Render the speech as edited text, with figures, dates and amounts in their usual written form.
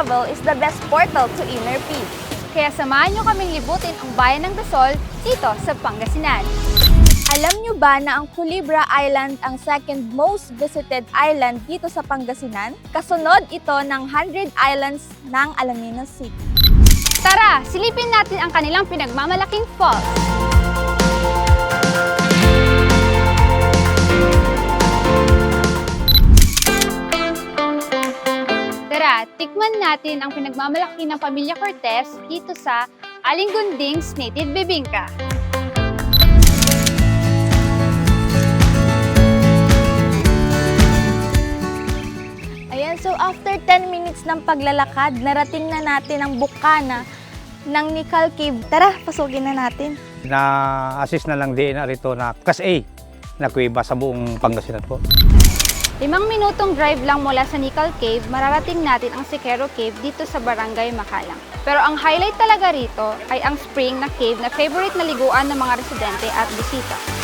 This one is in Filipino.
travel is the best portal to inner peace. Kaya samahan nyo kaming libutin ang bayan ng Dasol dito sa Pangasinan. Alam nyo ba na ang Culebra Island ang second most visited island dito sa Pangasinan? Kasunod ito ng 100 Islands ng Alaminos City. Tara, silipin natin ang kanilang pinagmamalaking falls. Tara, tikman natin ang pinagmamalaki ng Pamilya Cortez dito sa Aling Gunding's Native Bibingka. Ayan, so after 10 minutes ng paglalakad, narating na natin ang bukana ng Nikal Cave. Tara, pasukin na natin. Na-assist na lang din na rito na Class A na kuweba sa buong Pangasinan po. 5 minutong drive lang mula sa Nikal Cave, mararating natin ang Siquero Cave dito sa Barangay Makalang. Pero ang highlight talaga rito ay ang spring na cave na favorite na liguan ng mga residente at bisita.